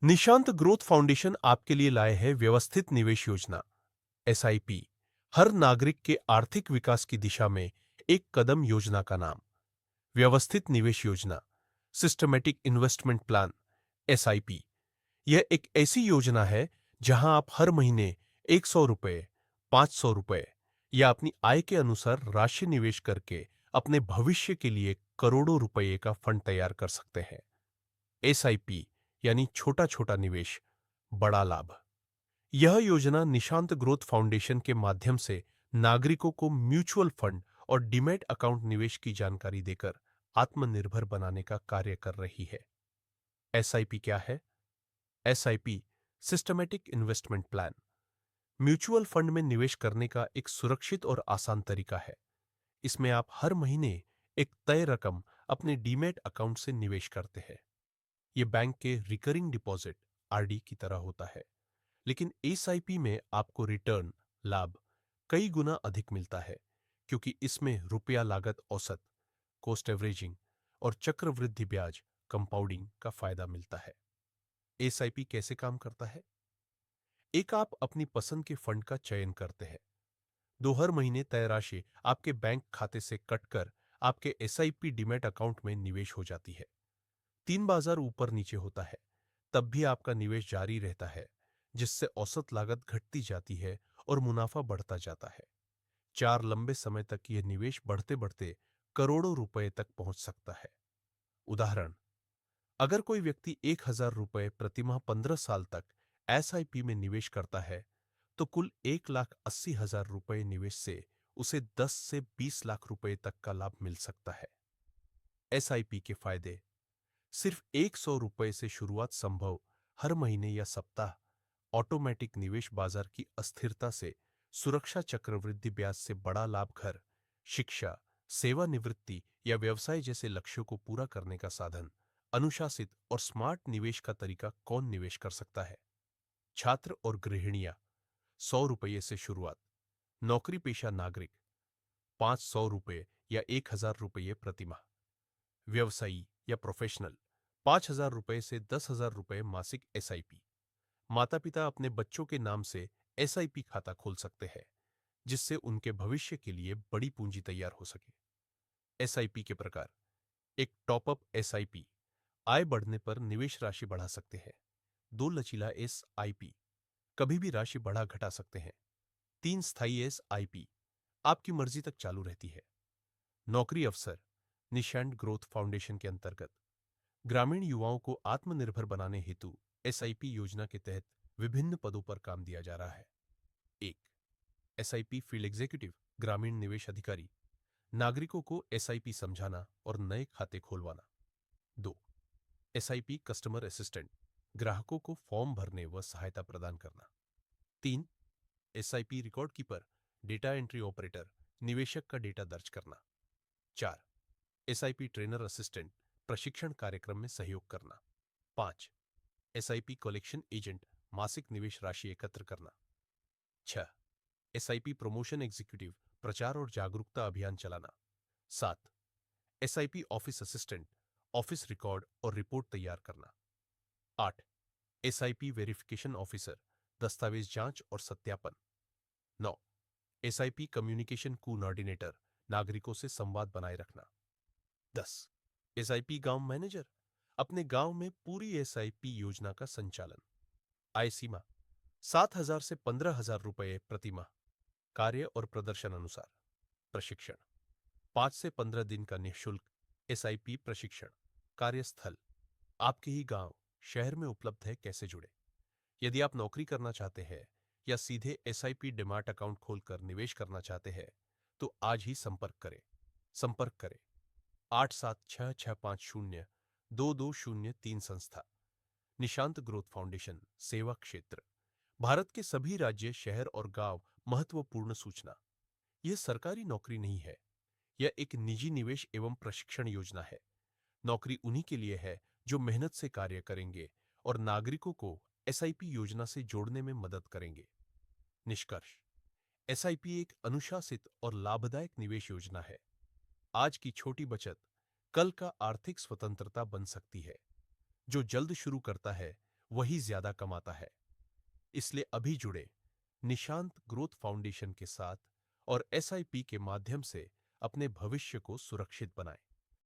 Nishant growth foundation आपके लिए लाए है व्यवस्थित निवेश योजना एसआईपी। हर नागरिक के आर्थिक विकास की दिशा में एक कदम योजना का नाम। व्यवस्थित निवेश योजना, सिस्टमैटिक इन्वेस्टमेंट प्लान, एसआईपी। यह एक ऐसी योजना है जहां आप हर महीने 100 रुपए, 500 रुपए या अपनी आय के अनुसार राशि निवेश करके अपने भविष्य के लिए करोड़ों रुपए का फंड तैयार कर सकते हैं। एसआईपी यानी छोटा छोटा निवेश, बड़ा लाभ। यह योजना निशांत ग्रोथ फाउंडेशन के माध्यम से नागरिकों को म्यूचुअल फंड और डीमैट अकाउंट निवेश की जानकारी देकर आत्मनिर्भर बनाने का कार्य कर रही है। एसआईपी क्या है? SIP systematic investment plan mutual fund में निवेश करने का एक सुरक्षित और आसान तरीका है। इसमें आप हर महीने एक तय रकम अपने डीमैट अकाउंट से निवेश करते हैं। यह बैंक के रिकरिंग डिपॉजिट आरडी की तरह होता है, लेकिन एसआईपी में आपको रिटर्न लाभ कई गुना अधिक मिलता है, क्योंकि इसमें रुपया लागत औसत, कॉस्ट एवरेजिंग और चक्रवृद्धि ब्याज कंपाउंडिंग का फायदा मिलता है। एसआईपी कैसे काम करता है? एक, आप अपनी पसंद के फंड का चयन करते हैं। दो, हर महीने तय राशि आपके बैंक खाते से कटकर आपके एसआईपी डीमैट अकाउंट में निवेश हो जाती है। तीन, बाजार ऊपर नीचे होता है, तब भी आपका निवेश जारी रहता है, जिससे औसत लागत घटती जाती है और मुनाफा बढ़ता जाता है। चार, लंबे समय तक यह निवेश बढ़ते बढ़ते करोड़ों रुपए तक पहुंच सकता है। उदाहरण, अगर कोई व्यक्ति 1,000 रुपए प्रतिमाह 15 साल तक एसआईपी में निवेश करता है, तो कुल 1,80,000 रुपए निवेश से उसे 10 से 20 लाख रुपए तक का लाभ मिल सकता है। एसआईपी के फायदे: सिर्फ 100 रुपए से शुरुआत संभव, हर महीने या सप्ताह ऑटोमेटिक निवेश, बाजार की अस्थिरता से सुरक्षा, चक्रवृद्धि ब्याज से बड़ा लाभ, घर, शिक्षा, सेवानिवृत्ति या व्यवसाय जैसे लक्ष्यों को पूरा करने का साधन। अनुशासित और स्मार्ट निवेश का तरीका कौन निवेश कर सकता है? छात्र और गृहिणियां, 100 रुपये से शुरुआत। नौकरी पेशा नागरिक, 500 रुपये या 1,000 रुपये प्रतिमाह। व्यवसायी या प्रोफेशनल, 5,000 रुपये से 10,000 रुपये मासिक एसआईपी। माता पिता अपने बच्चों के नाम से एसआईपी खाता खोल सकते हैं, जिससे उनके भविष्य के लिए बड़ी पूंजी तैयार हो सके। एसआईपी के प्रकार: एक, टॉपअप एसआईपी, आय बढ़ने पर निवेश राशि बढ़ा सकते हैं। दो, लचीला एसआईपी, कभी भी राशि बढ़ा घटा सकते हैं। तीन, स्थायी एसआईपी, आपकी मर्जी तक चालू रहती है। नौकरी अवसर: निशांत ग्रोथ फाउंडेशन के अंतर्गत ग्रामीण युवाओं को आत्मनिर्भर बनाने हेतु एसआईपी योजना के तहत विभिन्न पदों पर काम दिया जा रहा है। एक, एसआईपी फील्ड एग्जीक्यूटिव, ग्रामीण निवेश अधिकारी, नागरिकों को एसआईपी समझाना और नए खाते खोलवाना। दो, एसआईपी कस्टमर असिस्टेंट, ग्राहकों को फॉर्म भरने व सहायता प्रदान करना। तीन, SIP record keeper, data entry operator, निवेशक का डेटा दर्ज करना। चार, एसआईपी ट्रेनर असिस्टेंट, प्रशिक्षण कार्यक्रम में सहयोग करना। पांच, एसआईपी कलेक्शन एजेंट, मासिक निवेश राशि एकत्र करना। छह, एसआईपी प्रमोशन एग्जीक्यूटिव, प्रचार और जागरूकता अभियान चलाना। सात, SIP office assistant, office record और रिपोर्ट तैयार करना। आठ, एसआईपी वेरिफिकेशन ऑफिसर, दस्तावेज जांच और सत्यापन। नौ, एसआईपी कम्युनिकेशन कोऑर्डिनेटर, नागरिकों से संवाद बनाए रखना। 10, एसआईपी गांव मैनेजर, अपने गांव में पूरी एसआईपी योजना का संचालन। आय सीमा: 7,000 से 15,000 रुपये प्रतिमाह, कार्य और प्रदर्शन अनुसार। प्रशिक्षण: 5 से 15 दिन का निःशुल्क एसआईपी प्रशिक्षण। कार्यस्थल: आपके ही गांव, शहर में उपलब्ध है। कैसे जुड़े? यदि आप नौकरी करना चाहते हैं या सीधे एसआईपी डिमाट अकाउंट खोलकर निवेश करना चाहते हैं, तो आज ही संपर्क करें। 8766502203 संस्था, निशांत ग्रोथ फाउंडेशन, सेवा क्षेत्र, भारत के सभी राज्य, शहर और गांव। महत्वपूर्ण सूचना: यह सरकारी नौकरी नहीं है, यह एक निजी निवेश एवं प्रशिक्षण योजना है। नौकरी उन्हीं के लिए है जो मेहनत से कार्य करेंगे और नागरिकों को एसआईपी योजना से जोड़ने में मदद करेंगे। निष्कर्ष: एसआईपी एक अनुशासित और लाभदायक निवेश योजना है। आज की छोटी बचत कल का आर्थिक स्वतंत्रता बन सकती है। जो जल्द शुरू करता है वही ज्यादा कमाता है। इसलिए अभी जुड़े निशांत ग्रोथ फाउंडेशन के साथ और एसआईपी के माध्यम से अपने भविष्य को सुरक्षित बनाएं।